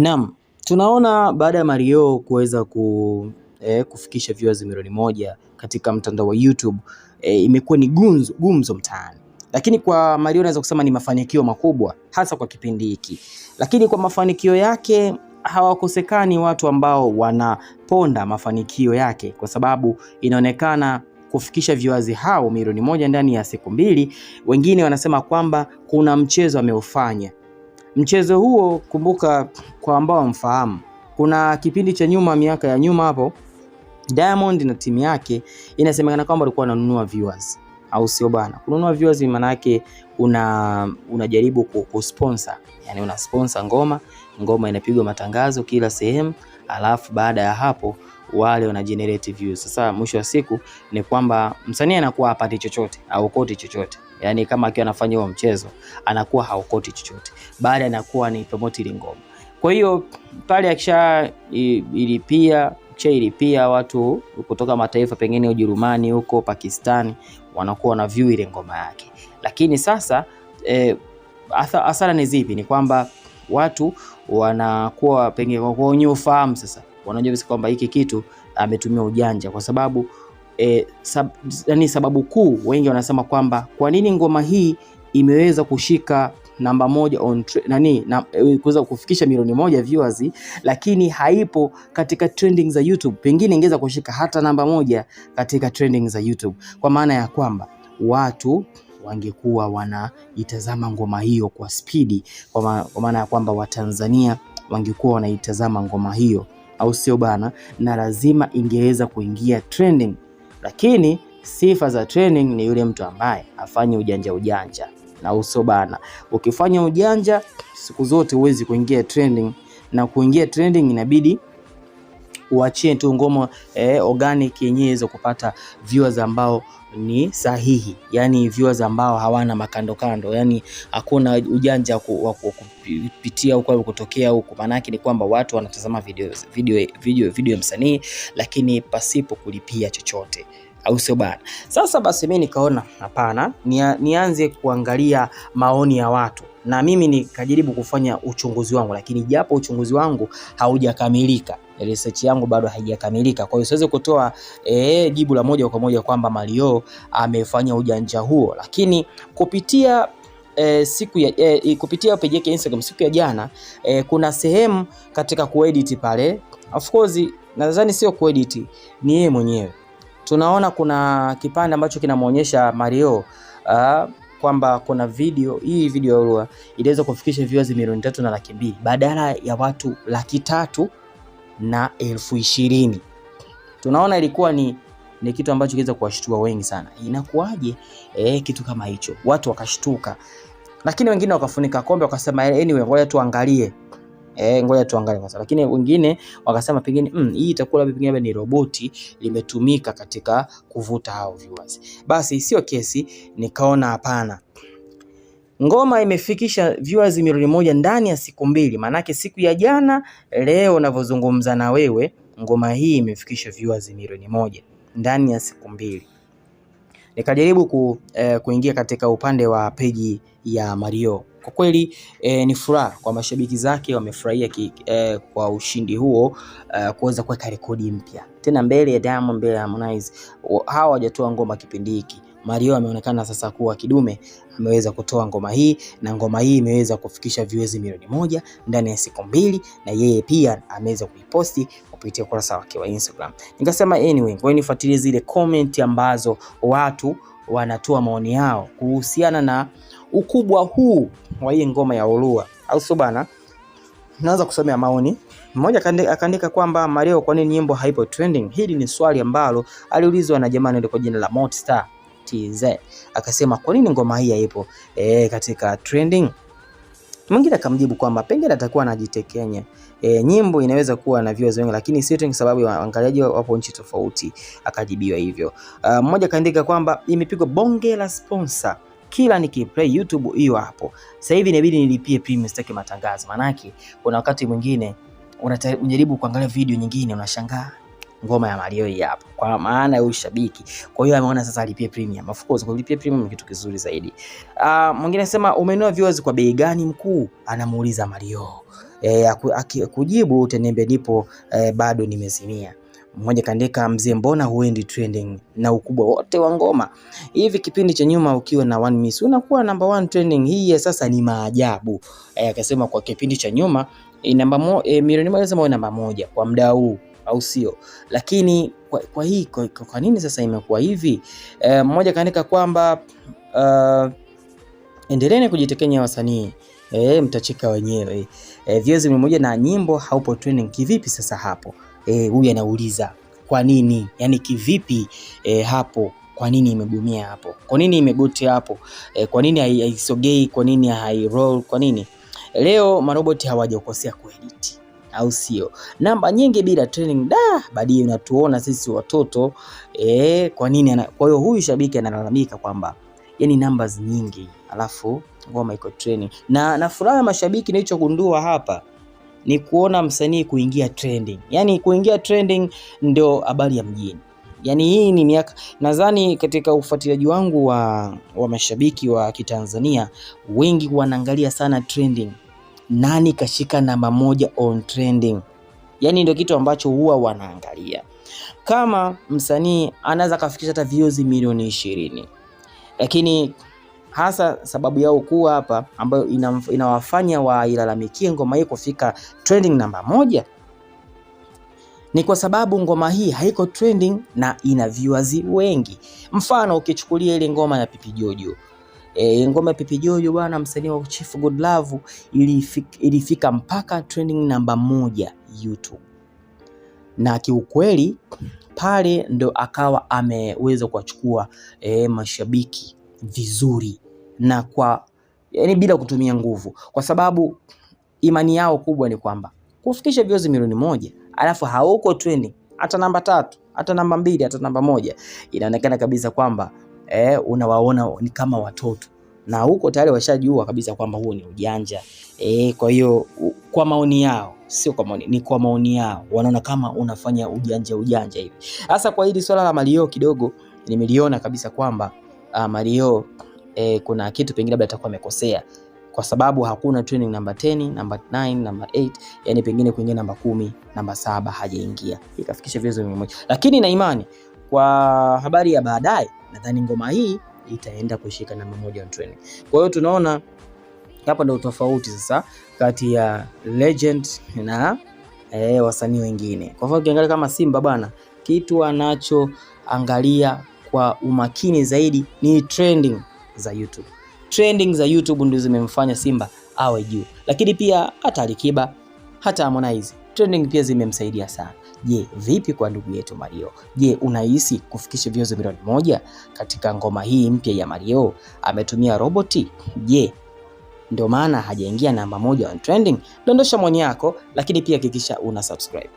Naam, tunaona baada ya Mario kuweza kufikisha viewers milioni moja katika mtandao wa YouTube, imekuwa ni gumzo mtaani. Lakini kwa Mario naweza kusema ni mafanikio makubwa hasa kwa kipindi hiki. Lakini kwa mafanikio yake hawakosekani watu ambao wanaponda mafanikio yake, kwa sababu inaonekana kufikisha viewers hao milioni moja ndani ya siku mbili, wengine wanasema kwamba kuna mchezo ameufanya. Mchezo huo, kumbuka kwa ambao wamfahamu, kuna kipindi cha nyuma, miaka ya nyuma hapo, Diamond na timu yake inasemekana kwamba walikuwa wananunua viewers, au sio bana? Kununua viewers maana yake unajaribu kusponsor, yani una sponsor ngoma inapigwa matangazo kila sehemu, alafu baada ya hapo wale wana generate views. Sasa mwisho wa siku ni kwamba msanii anakuwa hapati chochote au koti chochote. Yani kama akiwa anafanya huo mchezo anakuwa haokoti chochote, baada anakuwa ni promote ile ngoma. Kwa hiyo pale akisha ilipia watu kutoka mataifa pengine Ujerumani huko Pakistani wanakuwa na view ile ngoma yake. Lakini sasa hasara ni zipi? Ni kwamba watu wanakuwa pengine kwa wenye ufahamu, sasa wanajua kwamba hiki kitu ametumia ujanja, kwa sababu sababu kuu wengi wanasema kwamba kwa nini ngoma hii imeweza kushika namba moja kuweza kufikisha milioni moja viewers, lakini haipo katika trending za YouTube. Pengine ingeweza kushika hata namba moja katika trending za YouTube, kwa maana ya kwamba watu wangekuwa wanaitazama ngoma hiyo kwa spidi, kwa maana ya kwamba Watanzania wangekuwa wanaitazama ngoma hiyo, au sio bana? Na lazima ingeweza kuingia trending. Lakini sifa za trending ni yule mtu ambaye afanye ujanja, na uso bana. Ukifanya ujanja siku zote huwezi kuingia trending, na kuingia trending inabidi uachie tu ngoma organic yenyewe iweze kupata viewers ambao ni sahihi, yani viewers ambao hawana makando, yani hakuna ujanja wa kupitia huko kutokea huko. Maana yake ni kwamba watu wanatazama video ya msanii lakini pasipo kulipia chochote, au sio bana? Sasa basi mimi nikaona hapana, nianze kuangalia maoni ya watu, na mimi nikajaribu kufanya uchunguzi wangu, lakini japo uchunguzi wangu haujakamilika, research yangu bado haijakamilika, kwa hiyo siwezi kutoa jibu la moja kwa moja kwamba Mario amefanya ujanja huo. Lakini kupitia kupitia page yake Instagram siku ya jana, kuna sehemu katika kuedit pale, of course nadhani sio kuedit, ni yeye mwenyewe. Tunaona kuna kipande ambacho kinamuonyesha Mario kwamba kuna video iliweza kufikisha viewers milioni 3.2 badala ya watu 320,000. Tunaona ilikuwa ni kitu ambacho kiweza kuwashtua wengi sana. Inakuwaje kitu kama hicho? Watu wakashtuka, lakini wengine wakafunika kombe wakasema anyway, ngoja tuangalie sasa. Lakini wengine wakasema pengine hii itakuwa pengine ni roboti limetumika katika kuvuta hao viewers. Basi sio kesi, nikaona hapana, ngoma imefikisha viewers milioni moja ndani ya siku mbili. Manake siku ya jana, leo ninavyozungumza na wewe, ngoma hii imefikisha viewers milioni moja ndani ya siku mbili. Nikajaribu kuingia katika upande wa peji ya Mario. Kwa kweli ni furaha kwa mashabiki zake, wamefurahia kwa ushindi huo, kuweza kuweka rekodi mpya tena mbele ya Diamond, mbele ya Harmonize. Hawa hawajatoa ngoma kipindi hiki. Mario ameonekana sasa kuwa kidume, ameweza kutoa ngoma hii, na ngoma hii imeweza kufikisha viewers milioni moja ndani ya siku mbili, na yeye pia ameweza kuiposti kupitia ukurasa wake wa Instagram. Nikasema anyway, ngoja nifuatilie zile comment ambazo watu wanatoa maoni yao kuhusiana na ukubwa huu wa hii ngoma ya Olua, au sio bana? Naanza kusomea maoni. Mmoja akaandika kwamba Mario, kwa nini nyimbo haipo trending? Hili ni swali ambalo aliulizwa na jamani ndio kwa jina la Motstar TZ. Akasema kwa nini ngoma hii haipo katika trending? Mwingine akamjibu kwamba pengine atakuwa anajitekenya. Nyimbo inaweza kuwa na viewers wengi lakini si trending sababu waangaliaji wapo nchi tofauti. Akajibiwa hivyo. Mmoja kaandika kwamba imepigwa bonge la sponsor, kila nikiplay YouTube hiyo hapo. Sasa hivi inabidi nilipie premium, sitaki matangazo. Manake kuna wakati mwingine unajaribu kuangalia video nyingine unashangaa ngoma ya Mario hii hapo, kwa maana ya ushabiki. Kwa hiyo ameona sasa alipie premium. Of course kulipia premium ni kitu kizuri zaidi. Mwingine anasema umenunua viewers kwa bei gani mkuu? Anamuuliza Mario. Kujibu utaniambia nipo bado nimezimia. Mmoja kaandika, mzee mbona huendi trending na ukubwa wote wa ngoma? Hivi kipindi cha nyuma ukiwa na 1 miss unakuwa number 1 trending, hii ya sasa ni maajabu. Akasema kwa kipindi cha nyuma milioni moja sema namba 1 kwa muda huu, au sio? Lakini kwa nini sasa imekuwa hivi? Mmoja kaandika kwamba endeleeni kujitekenya wasanii, mtacheka wenyewe. Views 100 na nyimbo haupo trending, kivipi sasa hapo? Huyu anauliza kwa nini, yani kivipi hapo, kwa nini imegumia hapo, kwa nini imegoti hapo, kwa nini haisogei, kwa nini hairoll, kwa nini? Leo maroboti hawajakosea kuedit, au sio? Namba nyingi bila training, baadaye unatuona sisi watoto kwa nini kwa hiyo huyu shabiki analalamika kwamba yani numbers nyingi alafu ngoma iko training. Na furaha ya mashabiki nilichogundua hapa ni kuona msanii kuingia trending. Yani kuingia trending ndio habari ya mjini. Yani hii ni miaka, nadhani katika ufuatiliaji wangu wa mashabiki wa Kitanzania wengi wanaangalia sana trending. Nani kashika namba 1 on trending? Yani ndio kitu ambacho huwa wanaangalia. Kama msanii anaweza kafikisha hata views milioni 20. Lakini hasa sababu yao kuwa hapa ambayo inawafanya wailalamikie ngoma hii kufika trending namba 1 ni kwa sababu ngoma hii haiko trending na ina viewers wengi. Mfano ukichukulia ile ngoma ya Pipi Jojo. Ngoma ya Pipi Jojo bwana, msanii wa Chief Godlove ilifika mpaka trending namba 1 YouTube. Na kiukweli pale ndo akawa ameweza kuchukua mashabiki vizuri na yani bila kutumia nguvu, kwa sababu imani yao kubwa ni kwamba kufikisha views milioni 1 alafu hauko trending hata namba 3 hata namba 2 hata namba 1, inaonekana kabisa kwamba unawaona ni kama watoto, na huko tayari washajua kabisa kwamba huo ni ujanja. Kwa hiyo kwa maoni yao, sio kwa maoni, ni kwa maoni yao, wanaona kama unafanya ujanja hivi. Hasa kwa hili swala la Mario kidogo nimeliona kabisa kwamba Mario kuna kitu pengine labda atakuwa amekosea, kwa sababu hakuna trending namba 10, namba 9, namba 8, yani pengine kuingia namba 10, namba 7 hajaingia ikafikisha views 100. Lakini na imani kwa habari ya baadaye, nadhani ngoma hii itaenda kushika namba 1 on trending. Kwa hiyo tunaona hapa ndio tofauti sasa kati ya legend na wasanii wengine. Kwa hivyo ukiangalia kama Simba bwana, kitu anachoangalia kwa umakini zaidi ni trending za YouTube. Trending za YouTube ndio zimemfanya Simba awe juu. Lakini pia hata Alikiba, hata Harmonize, trending pia zimemsaidia sana. Je, vipi kwa ndugu yetu Mario? Je, unahisi kufikisha views milioni 1 katika ngoma hii mpya ya Mario? Ametumia roboti? Je, ndio maana hajaingia namba 1 on trending? Dondosha maoni yako, lakini pia hakikisha una subscribe.